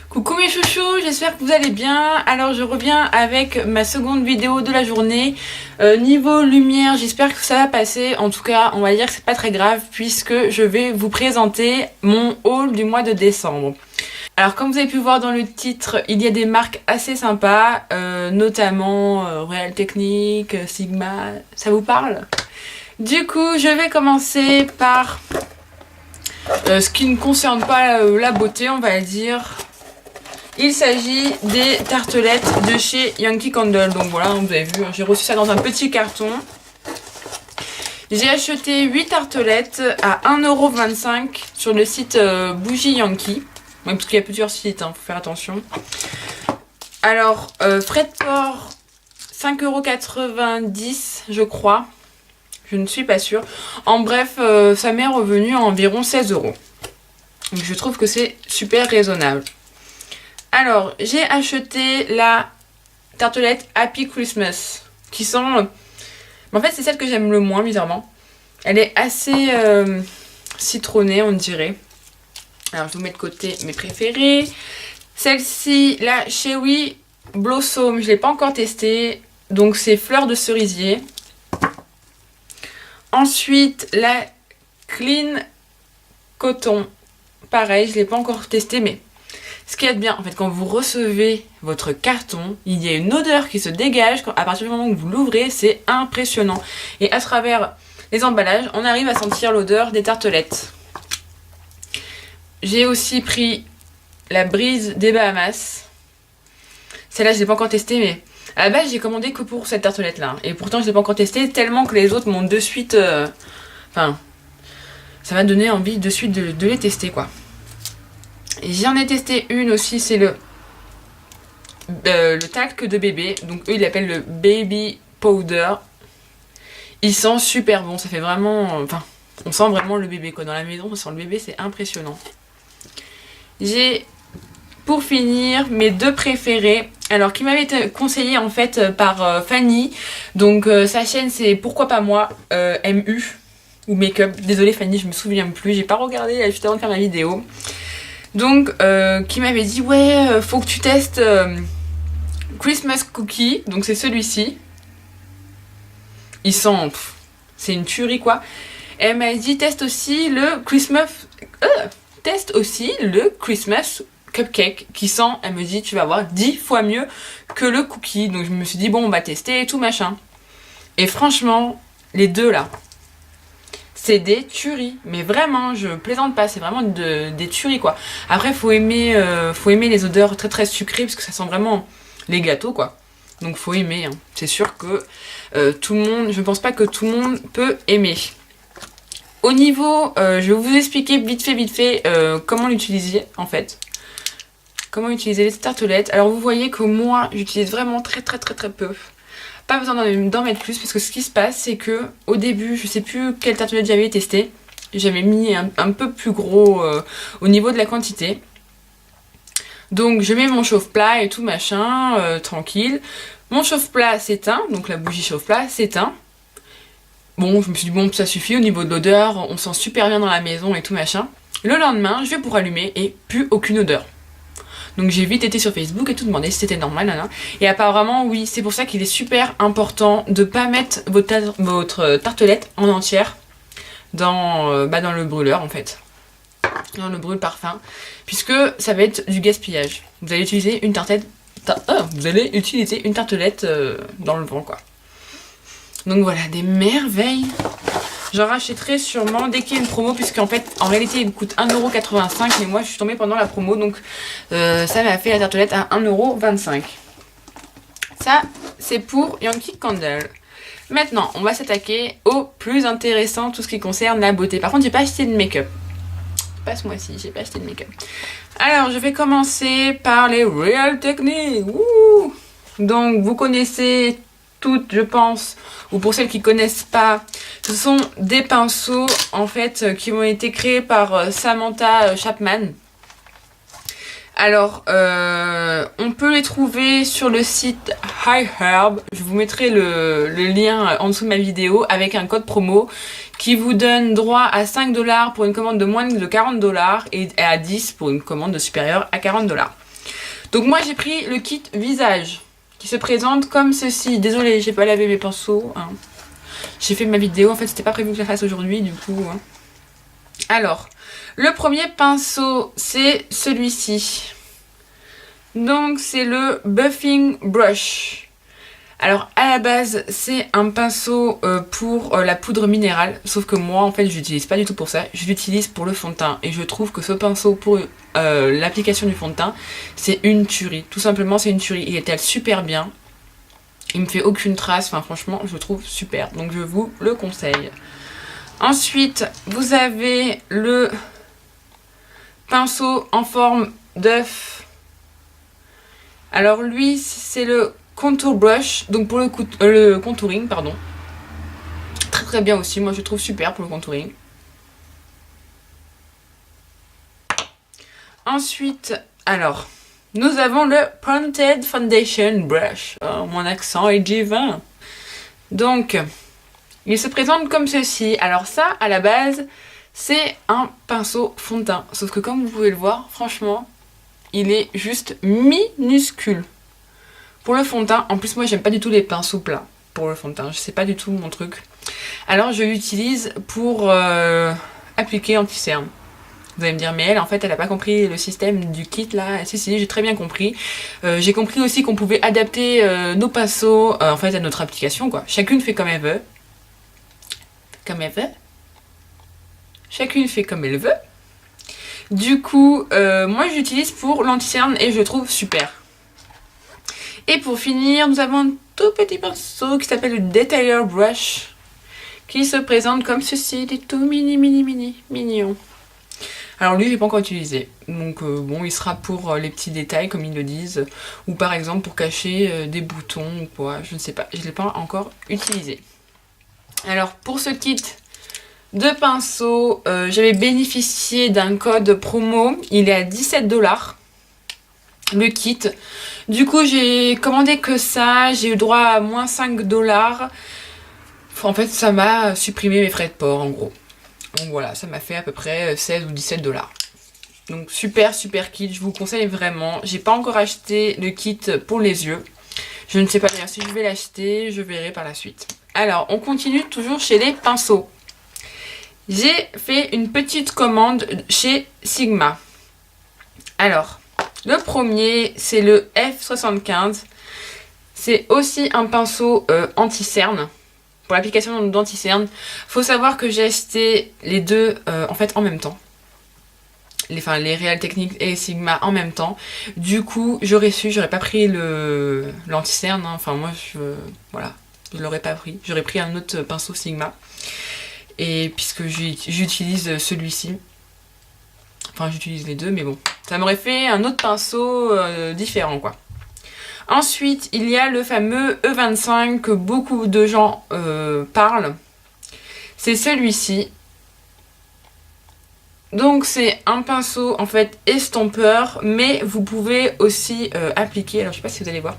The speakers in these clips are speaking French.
Coucou mes chouchous, j'espère que vous allez bien. Alors je reviens avec ma seconde vidéo de la journée. Niveau lumière, j'espère que ça va passer. En tout cas, on va dire que c'est pas très grave puisque je vais vous présenter mon haul du mois de décembre. Alors comme vous avez pu voir dans le titre, il y a des marques assez sympas, notamment Real Technique, Sigma, ça vous parle? Du coup, je vais commencer par ce qui ne concerne pas la beauté, on va dire. Il s'agit des tartelettes de chez Yankee Candle. Donc voilà, vous avez vu, j'ai reçu ça dans un petit carton. J'ai acheté 8 tartelettes à 1,25 € sur le site Bougie Yankee. Ouais, parce qu'il y a plusieurs sites, faut faire attention. Alors, frais de port, 5,90 € je crois. Je ne suis pas sûre. En bref, ça m'est revenu à environ 16 €. Donc je trouve que c'est super raisonnable. Alors, j'ai acheté la tartelette Happy Christmas, qui sent... En fait, c'est celle que j'aime le moins, bizarrement. Elle est assez citronnée, on dirait. Alors, je vous mets de côté mes préférés. Celle-ci, la Cherry Blossom, je ne l'ai pas encore testée. Donc, c'est fleur de cerisier. Ensuite, la Clean Coton. Pareil, je ne l'ai pas encore testé, mais ce qu'il y a de bien, en fait, quand vous recevez votre carton, il y a une odeur qui se dégage à partir du moment où vous l'ouvrez, c'est impressionnant. Et à travers les emballages, on arrive à sentir l'odeur des tartelettes. J'ai aussi pris la Brise des Bahamas. Celle-là, je ne l'ai pas encore testée, mais à la base, j'ai commandé que pour cette tartelette-là. Et pourtant, je ne l'ai pas encore testée, tellement que les autres m'ont de suite... Enfin, ça m'a donné envie de suite de les tester, quoi. J'en ai testé une aussi, c'est le talc de bébé. Donc eux, ils l'appellent le Baby Powder. Il sent super bon, ça fait vraiment... Enfin, on sent vraiment le bébé, quoi. Dans la maison, on sent le bébé, c'est impressionnant. J'ai, pour finir, mes deux préférés. Alors, qui m'avait été conseillé, en fait, par Fanny. Donc, sa chaîne, c'est Pourquoi pas moi, MU, ou Make-up. Désolée, Fanny, je me souviens plus. J'ai pas regardé juste avant de faire ma vidéo. Donc, qui m'avait dit, ouais, faut que tu testes Christmas Cookie. Donc, c'est celui-ci. Il sent... c'est une tuerie, quoi. Et elle m'a dit, teste aussi le Christmas Cupcake. Qui sent, elle me dit, tu vas voir 10 fois mieux que le cookie. Donc, je me suis dit, bon, on va tester et tout, machin. Et franchement, les deux, là... c'est des tueries, mais vraiment, je plaisante pas, c'est vraiment des tueries, quoi. Après, faut aimer les odeurs très très sucrées, parce que ça sent vraiment les gâteaux, quoi. Donc faut aimer, hein. C'est sûr que tout le monde, je pense pas que tout le monde peut aimer. Au niveau, je vais vous expliquer vite fait comment l'utiliser, en fait. Comment utiliser les tartelettes. Alors vous voyez que moi, j'utilise vraiment très peu. Pas besoin d'en mettre plus, parce que ce qui se passe, c'est que au début, je sais plus quelle tartelette j'avais testé. J'avais mis un peu plus gros au niveau de la quantité. Donc je mets mon chauffe-plat et tout machin, tranquille. Mon chauffe-plat s'éteint, donc la bougie chauffe-plat s'éteint. Bon, je me suis dit, bon, ça suffit au niveau de l'odeur, on sent super bien dans la maison et tout machin. Le lendemain, je vais pour allumer et plus aucune odeur. Donc j'ai vite été sur Facebook et tout demandé si c'était normal, nanana. Et apparemment oui, c'est pour ça qu'il est super important de pas mettre votre tartelette en entière dans le brûleur, en fait. Dans le brûle-parfum. Puisque ça va être du gaspillage. Vous allez utiliser une tartelette dans le vent, quoi. Donc voilà, des merveilles. J'en rachèterai sûrement dès qu'il y a une promo, puisqu'en fait, en réalité, il coûte 1,85 €, mais moi, je suis tombée pendant la promo, donc ça m'a fait la tartelette à 1,25 €. Ça, c'est pour Yankee Candle. Maintenant, on va s'attaquer au plus intéressant, tout ce qui concerne la beauté. Par contre, j'ai pas acheté de make-up. Pas ce mois-ci, j'ai pas acheté de make-up. Alors, je vais commencer par les Real Technique. Ouh. Donc, vous connaissez toutes, je pense, ou pour celles qui connaissent pas, ce sont des pinceaux en fait qui ont été créés par Samantha Chapman. Alors, on peut les trouver sur le site High Herb. Je vous mettrai le lien en dessous de ma vidéo avec un code promo qui vous donne droit à 5 $ pour une commande de moins de 40 $ et à 10 pour une commande supérieure à 40 $. Donc moi j'ai pris le kit visage qui se présente comme ceci. Désolée, j'ai pas lavé mes pinceaux. Hein. J'ai fait ma vidéo, en fait c'était pas prévu que je la fasse aujourd'hui du coup. Hein. Alors, le premier pinceau c'est celui-ci. Donc c'est le Buffing Brush. Alors à la base c'est un pinceau pour la poudre minérale, sauf que moi en fait je l'utilise pas du tout pour ça, je l'utilise pour le fond de teint et je trouve que ce pinceau pour l'application du fond de teint c'est une tuerie, tout simplement c'est une tuerie, il étale super bien, il me fait aucune trace, enfin franchement je le trouve super, donc je vous le conseille. Ensuite vous avez le pinceau en forme d'œuf, alors lui c'est le Contour Brush, donc pour le contouring, pardon. Très très bien aussi, moi je trouve super pour le contouring. Ensuite, alors, nous avons le Pointed Foundation Brush. Oh, mon accent est divin. Donc, il se présente comme ceci. Alors ça, à la base, c'est un pinceau fond de teint. Sauf que comme vous pouvez le voir, franchement, il est juste minuscule. Pour le fond de teint, en plus moi j'aime pas du tout les pinceaux plats pour le fond de teint, je sais pas du tout mon truc. Alors je l'utilise pour appliquer anti-cerne. Vous allez me dire mais elle en fait elle a pas compris le système du kit là. Si j'ai très bien compris. J'ai compris aussi qu'on pouvait adapter nos pinceaux en fait à notre application quoi. Chacune fait comme elle veut. Comme elle veut. Chacune fait comme elle veut. Du coup moi j'utilise pour l'anti-cerne et je le trouve super. Et pour finir, nous avons un tout petit pinceau qui s'appelle le Detailer Brush qui se présente comme ceci, il est tout mignon. Alors lui, j'ai pas encore utilisé, donc bon, il sera pour les petits détails comme ils le disent, ou par exemple pour cacher des boutons ou quoi, je ne sais pas, je l'ai pas encore utilisé. Alors pour ce kit de pinceaux, j'avais bénéficié d'un code promo, il est à 17$. Le kit. Du coup, j'ai commandé que ça. J'ai eu droit à moins 5$. En fait, ça m'a supprimé mes frais de port, en gros. Donc voilà, ça m'a fait à peu près 16 ou 17$. Donc super kit, je vous conseille vraiment. J'ai pas encore acheté le kit pour les yeux. Je ne sais pas d'ailleurs si je vais l'acheter, je verrai par la suite. Alors, on continue toujours chez les pinceaux. J'ai fait une petite commande chez Sigma. Alors... le premier, c'est le F75. C'est aussi un pinceau anti-cerne. Pour l'application d'anti-cerne. Faut savoir que j'ai acheté les deux en fait en même temps. Les Real Techniques et Sigma en même temps. Du coup, j'aurais pas pris l'anti-cerne. Hein. Enfin, moi, voilà, je l'aurais pas pris. J'aurais pris un autre pinceau Sigma. Et puisque j'utilise celui-ci. Enfin, j'utilise les deux, mais bon. Ça m'aurait fait un autre pinceau différent, quoi. Ensuite, il y a le fameux E25 que beaucoup de gens parlent. C'est celui-ci. Donc, c'est un pinceau, en fait, estompeur, mais vous pouvez aussi appliquer. Alors, je sais pas si vous allez voir.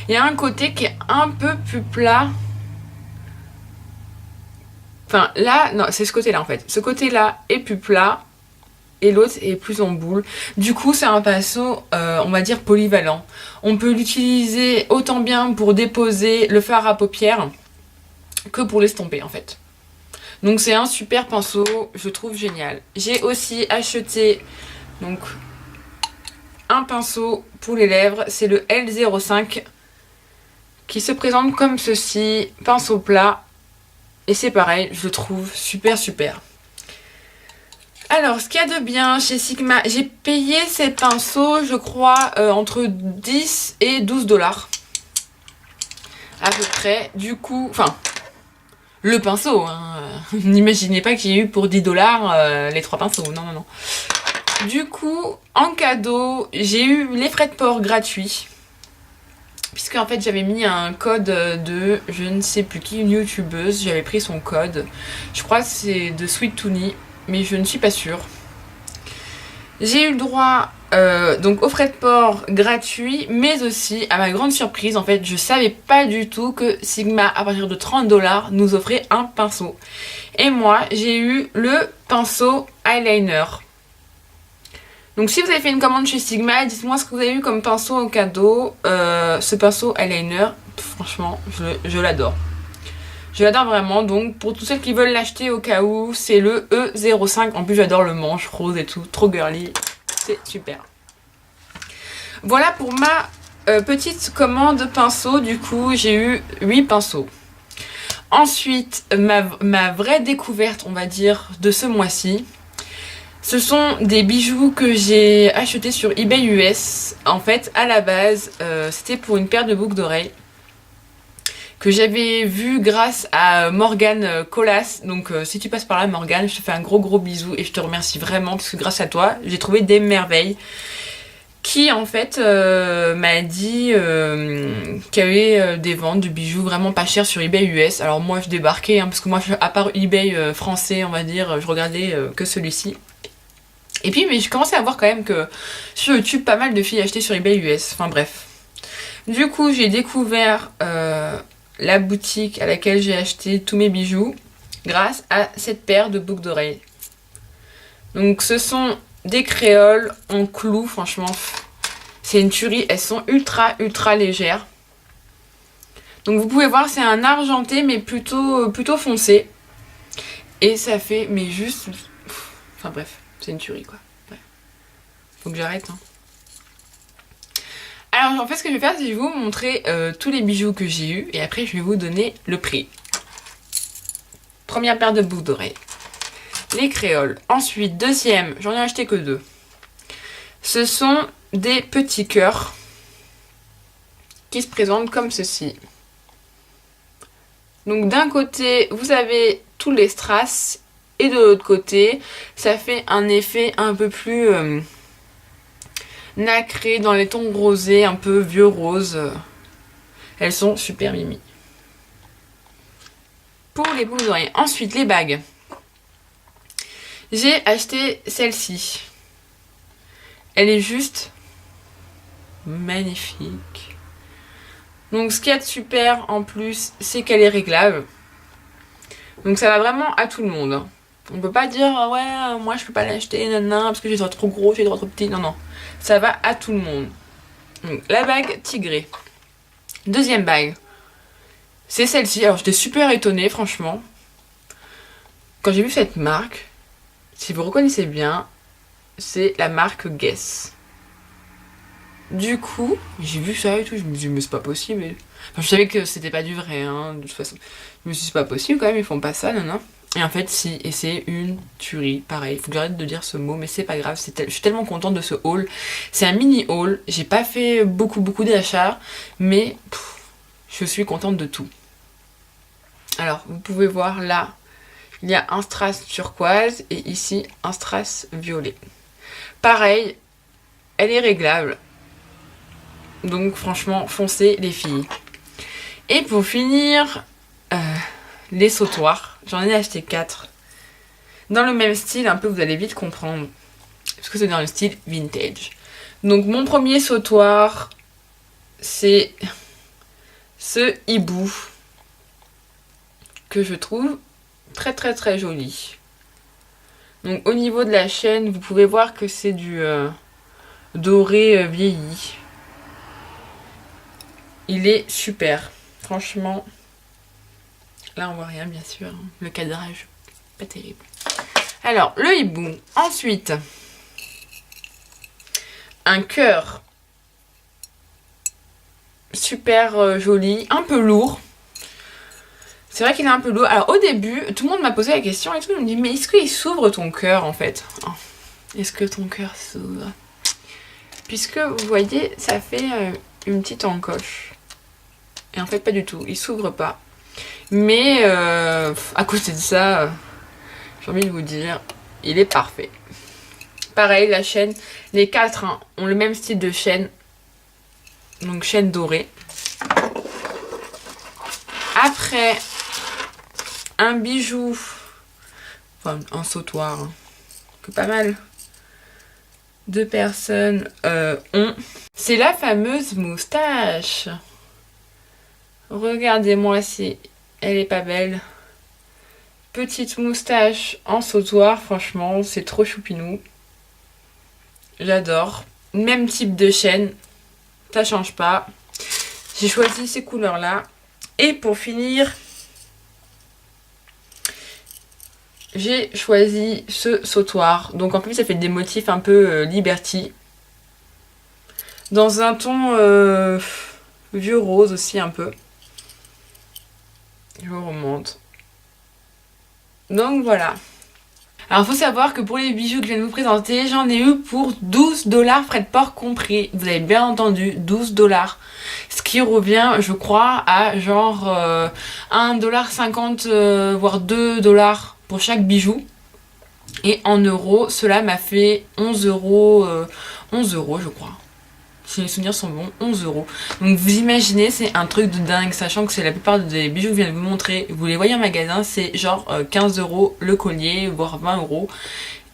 Il y a un côté qui est un peu plus plat. Enfin, là, non, c'est ce côté-là, en fait. Ce côté-là est plus plat. Et l'autre est plus en boule. Du coup, c'est un pinceau, on va dire, polyvalent. On peut l'utiliser autant bien pour déposer le fard à paupières que pour l'estomper, en fait. Donc, c'est un super pinceau, je trouve génial. J'ai aussi acheté donc, un pinceau pour les lèvres. C'est le L05 qui se présente comme ceci. Pinceau plat. Et c'est pareil, je le trouve super. Alors, ce qu'il y a de bien chez Sigma, j'ai payé ces pinceaux, je crois, entre 10 et 12$. À peu près. Du coup, enfin, le pinceau. Hein. N'imaginez pas que j'ai eu pour 10$ les 3 pinceaux. Non. Du coup, en cadeau, j'ai eu les frais de port gratuits. Puisque en fait j'avais mis un code de je ne sais plus qui, une youtubeuse. J'avais pris son code. Je crois que c'est de Sweet Toonie. Mais je ne suis pas sûre. J'ai eu le droit donc aux frais de port gratuits, mais aussi, à ma grande surprise, en fait, je savais pas du tout que Sigma, à partir de 30$, nous offrait un pinceau. Et moi, j'ai eu le pinceau eyeliner. Donc si vous avez fait une commande chez Sigma, dites-moi ce que vous avez eu comme pinceau au cadeau. Ce pinceau eyeliner, franchement, je l'adore. Je l'adore vraiment, donc pour tous celles qui veulent l'acheter au cas où, c'est le E05. En plus j'adore le manche rose et tout, trop girly, c'est super. Voilà pour ma petite commande pinceau, du coup j'ai eu 8 pinceaux. Ensuite, ma vraie découverte, on va dire, de ce mois-ci, ce sont des bijoux que j'ai achetés sur eBay US. En fait, à la base, c'était pour une paire de boucles d'oreilles que j'avais vu grâce à Morgane Colas. Donc si tu passes par là, Morgane, je te fais un gros bisou et je te remercie vraiment parce que grâce à toi, j'ai trouvé des merveilles. Qui en fait m'a dit qu'il y avait des ventes de bijoux vraiment pas chers sur eBay US. Alors moi je débarquais, parce que moi à part eBay français, on va dire, je regardais que celui-ci. Et puis mais je commençais à voir quand même que sur YouTube pas mal de filles achetaient sur eBay US. Enfin bref. Du coup j'ai découvert la boutique à laquelle j'ai acheté tous mes bijoux grâce à cette paire de boucles d'oreilles. Donc ce sont des créoles en clous, franchement, c'est une tuerie. Elles sont ultra légères. Donc vous pouvez voir, c'est un argenté, mais plutôt foncé. Et ça fait, mais juste... Enfin bref, c'est une tuerie, quoi. Ouais. Faut que j'arrête, hein. Alors en fait, ce que je vais faire, c'est que je vais vous montrer tous les bijoux que j'ai eu. Et après, je vais vous donner le prix. Première paire de boucles d'oreilles. Les créoles. Ensuite, deuxième, j'en ai acheté que 2. Ce sont des petits cœurs qui se présentent comme ceci. Donc d'un côté, vous avez tous les strass et de l'autre côté, ça fait un effet un peu plus nacré dans les tons rosés, un peu vieux rose. Elles sont super mimi. Pour les boucles d'oreilles. Ensuite, les bagues. J'ai acheté celle-ci. Elle est juste magnifique. Donc ce qu'il y a de super en plus, c'est qu'elle est réglable. Donc ça va vraiment à tout le monde. On peut pas dire ouais moi je peux pas l'acheter parce que j'ai les doigts trop gros, j'ai les doigts trop petits. Non. Ça va à tout le monde. Donc la bague tigrée. Deuxième bague. C'est celle-ci. Alors j'étais super étonnée franchement. Quand j'ai vu cette marque, si vous reconnaissez bien, c'est la marque Guess. Du coup, j'ai vu ça et tout, je me suis dit mais c'est pas possible. Enfin, je savais que c'était pas du vrai, hein, de toute façon. Je me suis dit c'est pas possible quand même, ils font pas ça, non. Et en fait si, et c'est une tuerie, pareil. Faut que j'arrête de dire ce mot, mais c'est pas grave, je suis tellement contente de ce haul. C'est un mini haul, j'ai pas fait beaucoup d'achats, mais je suis contente de tout. Alors, vous pouvez voir là, il y a un strass turquoise et ici un strass violet. Pareil, elle est réglable. Donc franchement, foncez les filles. Et pour finir, les sautoirs. J'en ai acheté 4. Dans le même style, un peu, vous allez vite comprendre. Parce que c'est dans le style vintage. Donc mon premier sautoir, c'est ce hibou. Que je trouve très joli. Donc au niveau de la chaîne, vous pouvez voir que c'est du doré vieilli. Il est super. Franchement, là on voit rien bien sûr. Le cadrage, pas terrible. Alors, le hibou. Ensuite, un cœur. Super joli. Un peu lourd. C'est vrai qu'il est un peu lourd. Alors au début, tout le monde m'a posé la question et tout. Il me dit, mais est-ce qu'il s'ouvre ton cœur en fait? Est-ce que ton cœur s'ouvre? Puisque vous voyez, ça fait une petite encoche. Et en fait, pas du tout. Il s'ouvre pas. Mais à côté de ça, j'ai envie de vous dire, il est parfait. Pareil, la chaîne, les 4 ont le même style de chaîne. Donc chaîne dorée. Après, un bijou, enfin un sautoir, que pas mal de personnes ont. C'est la fameuse moustache. Regardez-moi si elle est pas belle. Petite moustache en sautoir, franchement, c'est trop choupinou. j'adore. Même type de chaîne, ça change pas. J'ai choisi ces couleurs là. Et pour finir, j'ai choisi ce sautoir. Donc en plus ça fait des motifs un peu Liberty. Dans un ton vieux rose aussi un peu. Je vous remonte. Donc voilà. Alors faut savoir que pour les bijoux que je viens de vous présenter, j'en ai eu pour 12$ frais de port compris. Vous avez bien entendu, 12$. Ce qui revient, je crois, à genre 1,50$, voire 2$ pour chaque bijou. Et en euros, cela m'a fait 11€, 11€ je crois. Si les souvenirs sont bons, 11€. Donc vous imaginez, c'est un truc de dingue, sachant que c'est la plupart des bijoux que je viens de vous montrer. Vous les voyez en magasin, c'est genre 15€ le collier, voire 20€.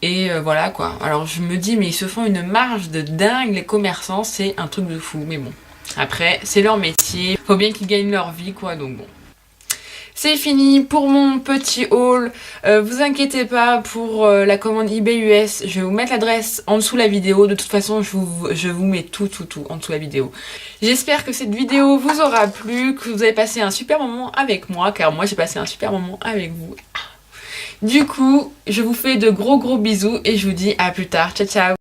Et voilà quoi. Alors je me dis, mais ils se font une marge de dingue, les commerçants, c'est un truc de fou. Mais bon, après, c'est leur métier. Faut bien qu'ils gagnent leur vie quoi, donc bon. C'est fini pour mon petit haul. Vous inquiétez pas pour la commande eBay US. Je vais vous mettre l'adresse en dessous de la vidéo. De toute façon, je vous mets tout en dessous de la vidéo. J'espère que cette vidéo vous aura plu, que vous avez passé un super moment avec moi, car moi j'ai passé un super moment avec vous. Du coup, je vous fais de gros bisous et je vous dis à plus tard. Ciao ciao.